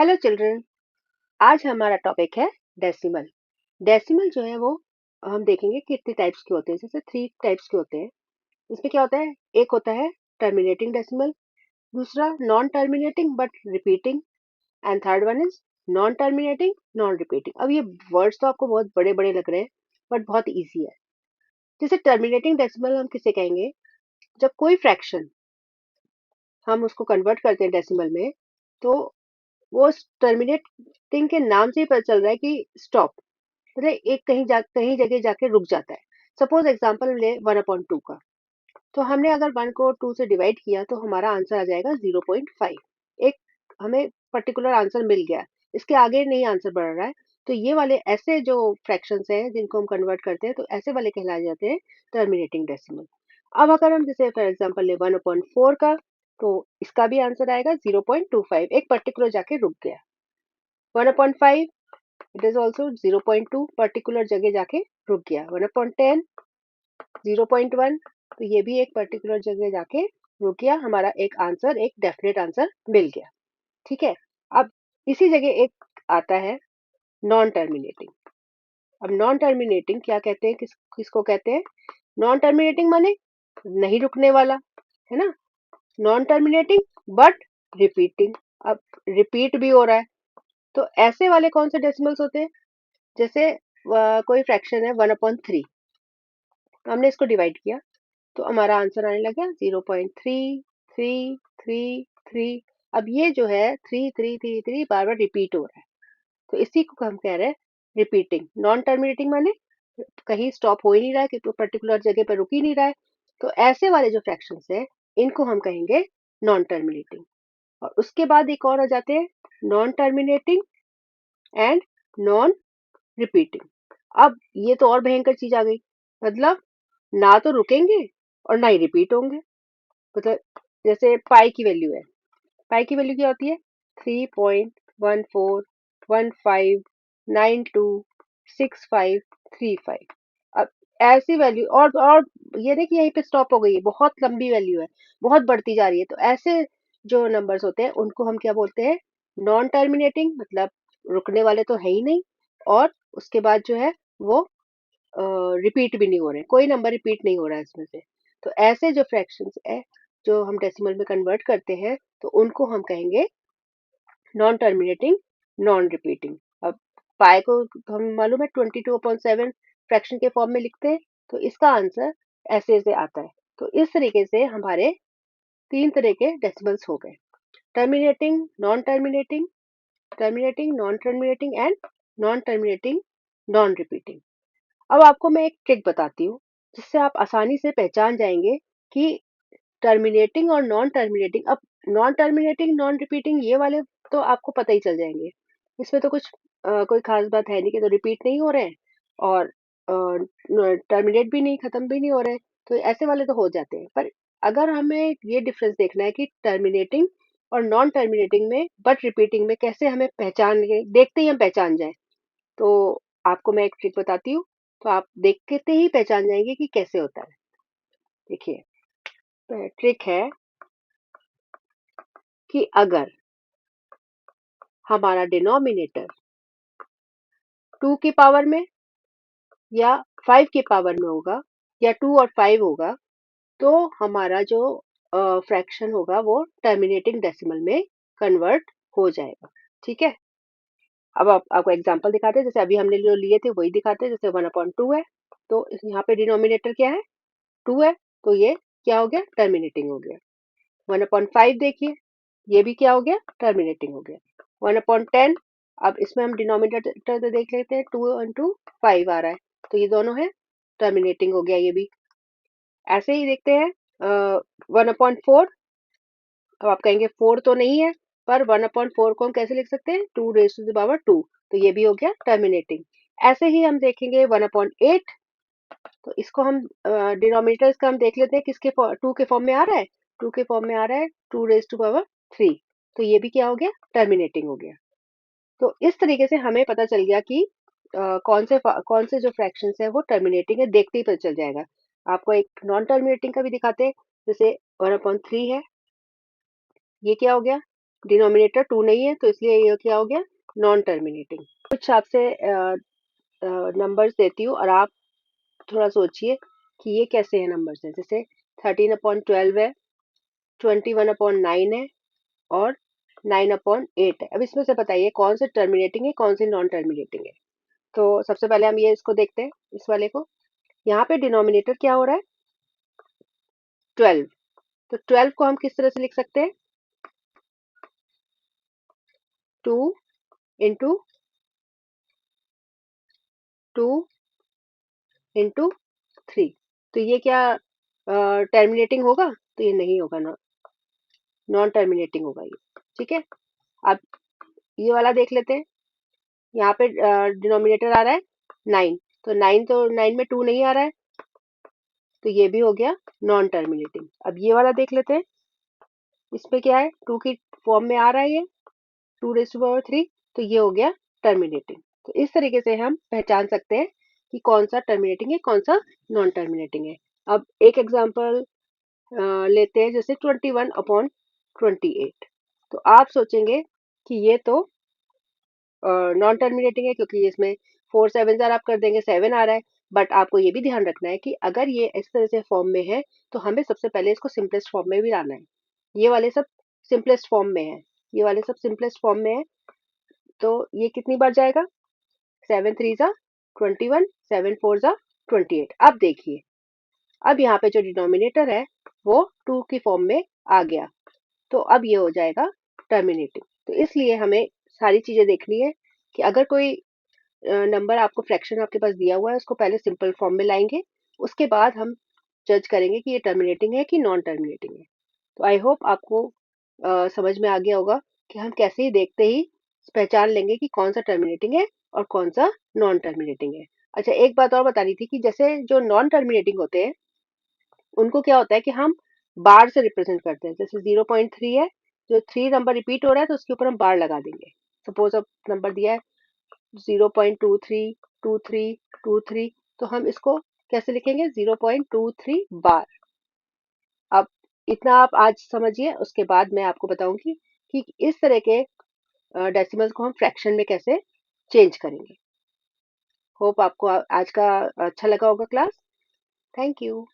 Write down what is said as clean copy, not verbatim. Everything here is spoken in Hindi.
Hello children. आज हमारा टॉपिक है डेसिमल। डेसिमल जो है वो हम देखेंगे कितने टाइप्स के होते हैं। जैसे 3 टाइप्स के होते हैं। इसमें क्या होता है, एक होता है टर्मिनेटिंग डेसिमल, दूसरा non terminating but repeating, and third one is non terminating non repeating. अब ये वर्ड्स तो आपको बहुत बड़े बड़े लग रहे हैं बट बहुत इजी है। जैसे टर्मिनेटिंग डेसिमल हम किसे कहेंगे, जब कोई फ्रैक्शन हम उसको कन्वर्ट करते हैं डेसिमल में, तो वो टर्मिनेटिंग के नाम से ही पता चल रहा है कि स्टॉप, मतलब एक कहीं जगह जाके रुक जाता है। सपोज एग्जांपल ले 1/2 का। तो हमने अगर 1 को 2 से डिवाइड किया तो हमारा आंसर आ जाएगा 0.5। एक हमें पर्टिकुलर आंसर मिल गया, इसके आगे नहीं आंसर बढ़ रहा है। तो ये वाले ऐसे जो फ्रैक्शंस हैं जिनको हम कन्वर्ट करते हैं तो ऐसे वाले कहलाए जाते हैं टर्मिनेटिंग डेसिमल। अब अगर हम जैसे फॉर एग्जांपल ले 1/4 का, तो इसका भी आंसर आएगा 0.25, एक पर्टिकुलर जाके रुक गया। 1/5 इट इज ऑल्सो 0.2, पर्टिकुलर जगह जाके रुक गया। 1/10 0.1, तो ये भी एक पर्टिकुलर जगह जाके रुक गया। हमारा एक आंसर, एक डेफिनेट आंसर मिल गया। ठीक है। अब इसी जगह एक आता है नॉन टर्मिनेटिंग। अब नॉन टर्मिनेटिंग क्या कहते हैं, किसको कहते हैं? नॉन टर्मिनेटिंग माने नहीं रुकने वाला, है ना। नॉन टर्मिनेटिंग बट रिपीटिंग, अब रिपीट भी हो रहा है। तो ऐसे वाले कौन से डेसिमल्स होते हैं? जैसे कोई फ्रैक्शन है 1/3, हमने इसको डिवाइड किया तो हमारा आंसर आने लगा 0.3333। अब ये जो है 3333 बार बार रिपीट हो रहा है, तो इसी को हम कह रहे हैं रिपीटिंग। नॉन टर्मिनेटिंग माने कहीं स्टॉप हो ही नहीं रहा है, कि पर्टिकुलर जगह पर रुक ही नहीं रहा है। तो ऐसे वाले जो फ्रैक्शंस है इनको हम कहेंगे नॉन टर्मिनेटिंग। और उसके बाद एक और आ जाते हैं non terminating and non repeating. अब ये तो और भयंकर चीज आ गई, मतलब ना तो रुकेंगे और ना ही रिपीट होंगे। मतलब जैसे पाई की वैल्यू है, पाई की वैल्यू क्या होती है? 3.1415926535। अब ऐसी वैल्यू और ये नहीं कि यहीं पे स्टॉप हो गई है, बहुत लंबी वैल्यू है, बहुत बढ़ती जा रही है। तो ऐसे जो नंबर्स होते हैं उनको हम क्या बोलते हैं? नॉन टर्मिनेटिंग, मतलब रुकने वाले तो है ही नहीं, और उसके बाद जो है वो रिपीट भी नहीं हो रहे हैं, कोई नंबर रिपीट नहीं हो रहा है इसमें से। तो ऐसे जो फ्रैक्शंस है जो हम डेसिमल में कन्वर्ट करते हैं तो उनको हम कहेंगे नॉन टर्मिनेटिंग नॉन रिपीटिंग। अब पाई को हम मालूम है 22/7 फ्रैक्शन के फॉर्म में लिखते हैं, तो इसका आंसर ऐसे ऐसे आता है। तो इस तरीके से हमारे 3 तरह के डेसिमल्स हो गए: terminating, non terminating, terminating non terminating and non terminating non repeating. अब आपको मैं एक ट्रिक बताती हूँ जिससे आप आसानी से पहचान जाएंगे कि टर्मिनेटिंग और नॉन टर्मिनेटिंग। अब नॉन टर्मिनेटिंग नॉन रिपीटिंग ये वाले तो आपको पता ही चल जाएंगे, इसमें तो कुछ कोई खास बात है नहीं कि तो रिपीट नहीं हो रहे हैं और टर्मिनेट भी नहीं, खत्म भी नहीं हो रहे हैं। तो ऐसे वाले तो हो जाते हैं। पर अगर हमें ये डिफरेंस देखना है कि टर्मिनेटिंग और नॉन टर्मिनेटिंग में बट रिपीटिंग में कैसे हमें पहचान देखते ही हम पहचान जाए, तो आपको मैं एक ट्रिक बताती हूँ। तो आप देखते ही पहचान जाएंगे कि कैसे होता है। देखिए, ट्रिक है कि अगर हमारा डिनोमिनेटर 2 की पावर में या 5 की पावर में होगा, या 2 और 5 होगा, तो हमारा जो फ्रैक्शन होगा वो टर्मिनेटिंग डेसिमल में कन्वर्ट हो जाएगा। ठीक है। अब आपको एग्जांपल दिखाते हैं, जैसे अभी हमने जो लिए थे वही दिखाते हैं। जैसे 1/2 है, तो यहाँ पे डिनोमिनेटर क्या है? 2 है, तो ये क्या हो गया? टर्मिनेटिंग हो गया। 1/5 देखिए, ये भी क्या हो गया? टर्मिनेटिंग हो गया। 1/10, अब इसमें हम डिनोमिनेटर तो देख लेते हैं, 2 into 5 आ रहा है, तो ये दोनों है, टर्मिनेटिंग हो गया ये भी। ऐसे ही देखते हैं 1/4। अब आप कहेंगे 4 तो नहीं है, पर 1/4 को हम कैसे लिख सकते हैं? 2 raised to the power 2, तो ये भी हो गया टर्मिनेटिंग। ऐसे ही हम देखेंगे 1/8, तो इसको हम डिनोमिनेटर इसका हम देख लेते हैं, किसके 2 के फॉर्म में आ रहा है? 2 के फॉर्म में आ रहा है, 2 raised to the power 3, तो ये भी क्या हो गया? टर्मिनेटिंग हो गया। तो इस तरीके से हमें पता चल गया कि कौन से जो फ्रैक्शंस है वो टर्मिनेटिंग है, देखते ही पता चल जाएगा। आपको एक नॉन टर्मिनेटिंग का भी दिखाते हैं। जैसे 1/3 है, ये क्या हो गया? डिनोमिनेटर 2 नहीं है, तो इसलिए ये क्या हो गया, नॉन टर्मिनेटिंग। कुछ आपसे नंबर्स देती हूँ और आप थोड़ा सोचिए कि ये कैसे है नंबर्स हैं। जैसे 13/12 है, 21/9 है और 9/8 है। अब इसमें से बताइए कौन से टर्मिनेटिंग है, कौन से नॉन टर्मिनेटिंग है। तो सबसे पहले हम ये इसको देखते हैं, इस वाले को। यहाँ पे डिनोमिनेटर क्या हो रहा है, 12। तो 12 को हम किस तरह से लिख सकते हैं, 2 इंटू 2 इंटू 3। तो ये क्या टर्मिनेटिंग होगा, तो ये नहीं होगा, नॉन टर्मिनेटिंग होगा ये। ठीक है, अब ये वाला देख लेते हैं। यहाँ पे डिनोमिनेटर आ रहा है 9, तो 9 में 2 नहीं आ रहा है, तो ये भी हो गया नॉन टर्मिनेटिंग। अब ये वाला देख लेते हैं, इसमें क्या है, 2 की फॉर्म में आ रहा है ये, 2⁻3, तो ये हो गया टर्मिनेटिंग। तो इस तरीके से हम पहचान सकते हैं कि कौन सा टर्मिनेटिंग है, कौन सा नॉन टर्मिनेटिंग है। अब एक एग्जांपल लेते हैं, जैसे 21/28। तो आप सोचेंगे कि ये तो नॉन टर्मिनेटिंग है, क्योंकि इसमें 4 7 जार आप कर देंगे, 7 आ रहा है। बट आपको ये भी ध्यान रखना है कि अगर ये इस तरह से फॉर्म में है, तो हमें सबसे पहले इसको सिंपलेस्ट फॉर्म में भी लाना है। ये वाले सब सिंपलेस्ट फॉर्म में है, ये वाले सब सिंपलेस्ट फॉर्म में है। तो ये कितनी बार जाएगा, 7 3 जा 21, 7 4 जा 28। अब देखिए, अब यहाँ पे जो डिनोमिनेटर है वो 2 की फॉर्म में आ गया, तो अब ये हो जाएगा टर्मिनेटिव। तो इसलिए हमें सारी चीजें देखनी है कि अगर कोई नंबर आपको, फ्रैक्शन आपके पास दिया हुआ है, उसको पहले सिंपल फॉर्म में लाएंगे, उसके बाद हम जज करेंगे कि ये टर्मिनेटिंग है कि नॉन टर्मिनेटिंग है। तो आई होप आपको समझ में आ गया होगा कि हम कैसे ही देखते ही पहचान लेंगे कि कौन सा टर्मिनेटिंग है और कौन सा नॉन टर्मिनेटिंग है। अच्छा, एक बात और बतानी थी कि जैसे जो नॉन टर्मिनेटिंग होते हैं, उनको क्या होता है कि हम बार से रिप्रेजेंट करते हैं। जैसे 0.3 है, जो 3 नंबर रिपीट हो रहा है, तो उसके ऊपर हम बार लगा देंगे। सपोज अब नंबर दिया है 0.232323, तो हम इसको कैसे लिखेंगे, 0.23 बार। अब इतना आप आज समझिए, उसके बाद मैं आपको बताऊंगी कि इस तरह के डेसिमल्स को हम फ्रैक्शन में कैसे चेंज करेंगे। होप आपको आज का अच्छा लगा होगा क्लास। Thank you.